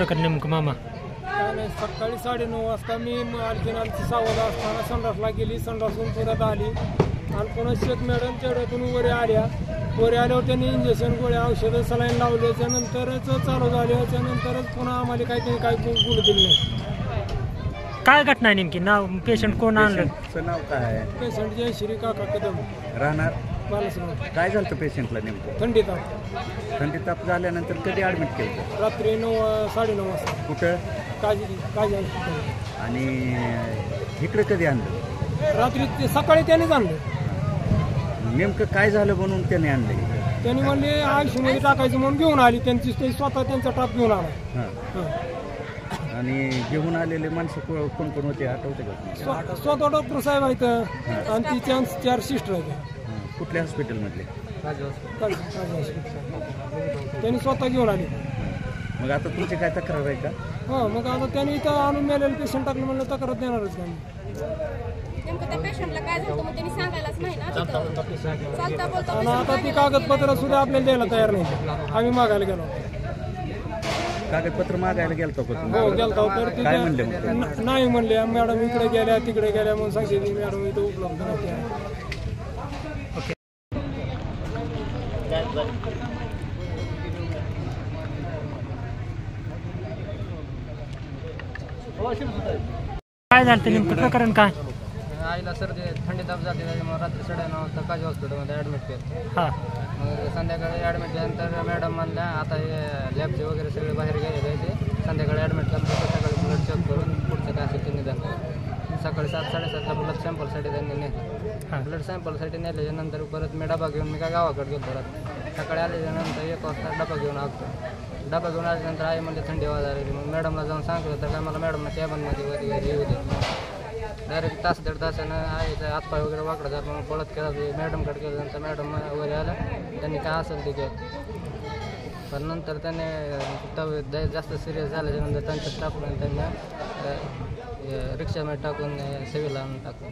प्रकरण नेमकं मामा? काय नाही, सकाळी 9:30 वाजता मी मालकीनाची सावध असताना संडासला गेली, संडासून परत आली आणि पुन्हा शेख मॅडम तेवढ्यातून वर आल्यावर त्यांनी इंजेक्शन गोळ्या औषधं सलाईन लावल्याच्या नंतरच चालू झाल्याच्या नंतरच पुन्हा आम्हाला काही बोलू दिलं नाही. काय घटना आहे नेमकी? नाव पेशंट कोण आणलं? नाव काय आहे? पेशंट जयश्री काका कदम राहणार बालासंग. काय झालं पेशंटला नेमकं? थंडी ताप. थंडी ताप झाल्यानंतर कधी ॲडमिट केलं? रात्री 9-9:30 वाजता कुठं? काजी हॉस्पिटल. आणि इकडं कधी आणलं? रात्री सकाळी त्यांनीच आणलं. नेमकं काय झालं म्हणून त्याने आणलं? त्यांनी म्हणले आयुष्यमध्ये टाकायचं म्हणून घेऊन आली. त्यांची स्वतः त्यांचा टाप घेऊन आला. हां. आणि घेऊन आलेले माणसं कोण कोण होते आठवते का? स्वतः डॉक्टर साहेब आहेत आणि तिच्या 4 सिस्टर आहेत. कुठल्या हॉस्पिटलमधले? त्यांनी स्वतः घेऊन आले. मग आता तुमची काय तक्रार आहे का? हो, मग आता त्यांनी इथं आणून मेलेलं पेशंट टाकलं म्हणलं तक्रार देणारच का? नेमकं त्या पेशंटला काय झालं मग त्यांनी सांगायलाच नाही ना. चालता बोलता आणि आता ती कागदपत्र सुद्धा आपल्याला द्यायला तयार नाही. आम्ही मागायला गेलो. कागदपत्र मागायला गेलतो का? हो, गेलतो. तर काय म्हणले मग? नाही म्हणले, मॅडम इकडे गेल्या तिकडे गेल्या म्हणून सांगितले मॅडम इथं उपलब्ध नाही. काय झालं ते नेमकं प्रकरण काय? आईला सर्दी थंडी ताप जाते, त्याच्यामुळे रात्री 9:30 वाजता काजी हॉस्पिटलमध्ये ॲडमिट केलं. हां. मग संध्याकाळी ॲडमिट केल्यानंतर मॅडम म्हणल्या आता हे लॅबचे वगैरे सगळे बाहेर गेले पाहिजे. संध्याकाळी ॲडमिट केल्यानंतर सकाळी ब्लड चेक करून पुढचं काय असेल ते निदान. सकाळी 7-7:30ला ब्लड सॅम्पलसाठी त्यांनी नेलं. ब्लड सॅम्पलसाठी नेल्याच्यानंतर परत मी डबा घेऊन मी काय गावाकडे गेलो. रात्री सकाळी आल्याच्यानंतर 1 वाजता डबा घेऊन आलो. डबा घेऊन आल्यानंतर आई म्हणजे थंडी वाजायला. मग मॅडमला जाऊन सांगितलं तर काय मला मॅडमला कॅबनमध्ये वगैरे येऊ दे. डायरेक्ट 1-1.5 तासानं आईचा हातपाय वगैरे वाकडा जात मग पळत केला. मॅडमकडे गेल्यानंतर मॅडम वगैरे आलं, त्यांनी काय असेल ते केलं. पण नंतर त्याने जास्त सिरियस झाल्याच्यानंतर त्यांच्या स्टाफनं त्यांना रिक्षामध्ये टाकून सिव्हिलला आणून टाकलं.